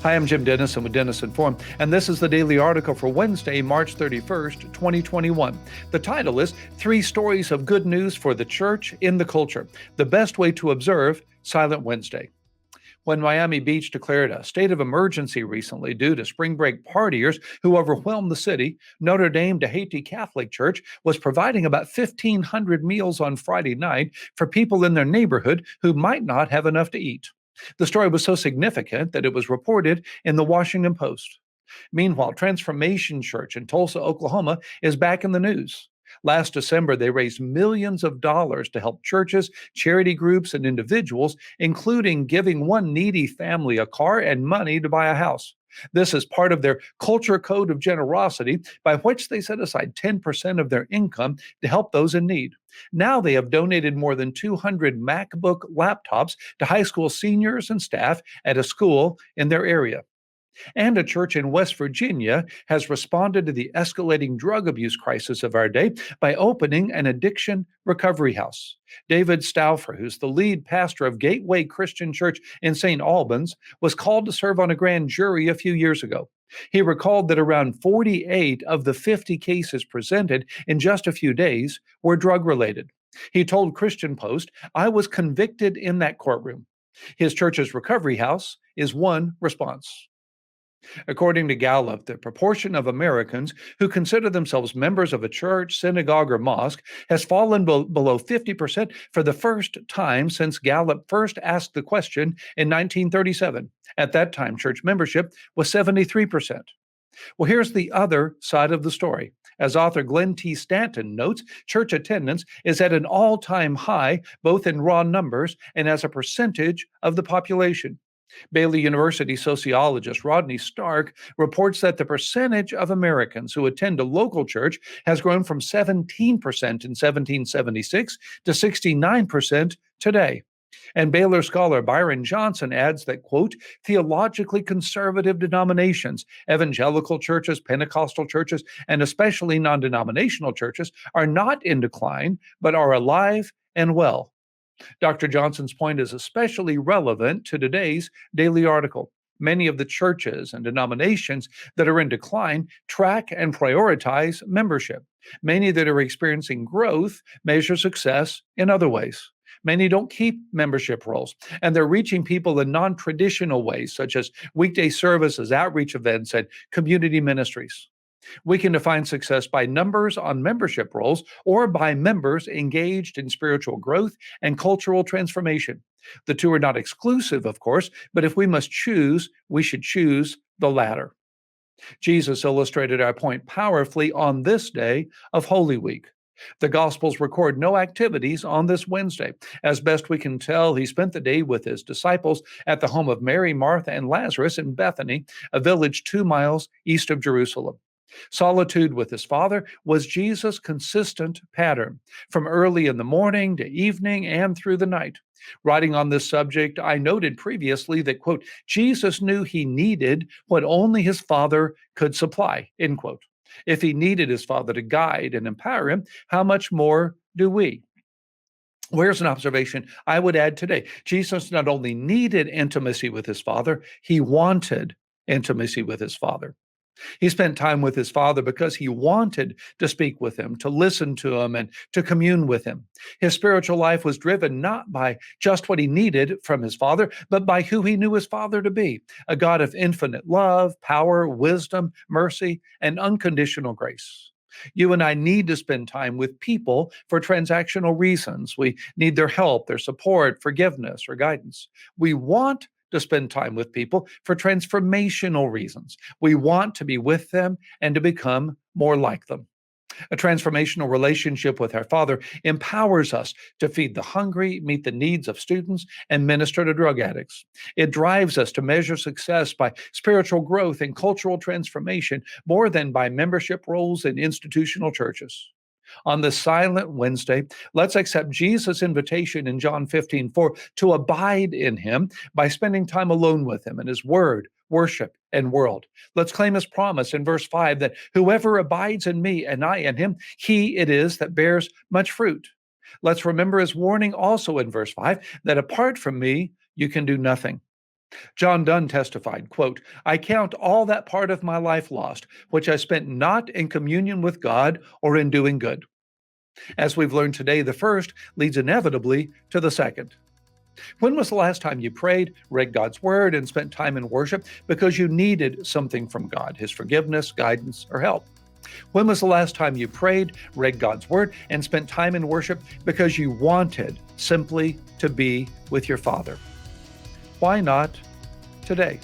Hi, I'm Jim Dennison with Dennison Forum, and this is the daily article for Wednesday, March 31st, 2021. The title is 3 Stories of Good News for the Church in the Culture, the Best Way to Observe Silent Wednesday. When Miami Beach declared a state of emergency recently due to spring break partiers who overwhelmed the city, Notre Dame de Haiti Catholic Church was providing about 1,500 meals on Friday night for people in their neighborhood who might not have enough to eat. The story was so significant that it was reported in the Washington Post. Meanwhile, Transformation Church in Tulsa, Oklahoma is back in the news. Last December, they raised millions of dollars to help churches, charity groups, and individuals, including giving one needy family a car and money to buy a house. This is part of their culture code of generosity, by which they set aside 10% of their income to help those in need. Now they have donated more than 200 MacBook laptops to high school seniors and staff at a school in their area. And a church in West Virginia has responded to the escalating drug abuse crisis of our day by opening an addiction recovery house. David Stauffer, who's the lead pastor of Gateway Christian Church in St. Albans, was called to serve on a grand jury a few years ago. He recalled that around 48 of the 50 cases presented in just a few days were drug related. He told Christian Post, "I was convicted in that courtroom." His church's recovery house is one response. According to Gallup, the proportion of Americans who consider themselves members of a church, synagogue, or mosque has fallen below 50% for the first time since Gallup first asked the question in 1937. At that time, church membership was 73%. Well, here's the other side of the story. As author Glenn T. Stanton notes, church attendance is at an all-time high, both in raw numbers and as a percentage of the population. Baylor University sociologist Rodney Stark reports that the percentage of Americans who attend a local church has grown from 17% in 1776 to 69% today. And Baylor scholar Byron Johnson adds that, quote, theologically conservative denominations, evangelical churches, Pentecostal churches, and especially non-denominational churches are not in decline, but are alive and well. Dr. Johnson's point is especially relevant to today's daily article. Many of the churches and denominations that are in decline track and prioritize membership. Many that are experiencing growth measure success in other ways. Many don't keep membership rolls, and they're reaching people in non-traditional ways, such as weekday services, outreach events, and community ministries. We can define success by numbers on membership rolls or by members engaged in spiritual growth and cultural transformation. The two are not exclusive, of course, but if we must choose, we should choose the latter. Jesus illustrated our point powerfully on this day of Holy Week. The Gospels record no activities on this Wednesday. As best we can tell, he spent the day with his disciples at the home of Mary, Martha, and Lazarus in Bethany, a village 2 miles east of Jerusalem. Solitude with his Father was Jesus' consistent pattern, from early in the morning to evening and through the night. Writing on this subject, I noted previously that, quote, Jesus knew he needed what only his Father could supply, end quote. If he needed his Father to guide and empower him, how much more do we? Well, here's an observation I would add today. Jesus not only needed intimacy with his Father, he wanted intimacy with his Father. He spent time with his Father because he wanted to speak with him, to listen to him, and to commune with him. His spiritual life was driven not by just what he needed from his Father, but by who he knew his Father to be, a God of infinite love, power, wisdom, mercy, and unconditional grace. You and I need to spend time with people for transactional reasons. We need their help, their support, forgiveness, or guidance. We want to spend time with people for transformational reasons. We want to be with them and to become more like them. A transformational relationship with our Father empowers us to feed the hungry, meet the needs of students, and minister to drug addicts. It drives us to measure success by spiritual growth and cultural transformation more than by membership rolls in institutional churches. On this silent Wednesday, let's accept Jesus' invitation in John 15:4 to abide in him by spending time alone with him in his word, worship, and world. Let's claim his promise in verse 5 that whoever abides in me and I in him, he it is that bears much fruit. Let's remember his warning also in verse 5 that apart from me, you can do nothing. John Donne testified, quote, "I count all that part of my life lost, which I spent not in communion with God or in doing good." As we've learned today, the first leads inevitably to the second. When was the last time you prayed, read God's Word, and spent time in worship because you needed something from God, His forgiveness, guidance, or help? When was the last time you prayed, read God's Word, and spent time in worship because you wanted simply to be with your Father? Why not today?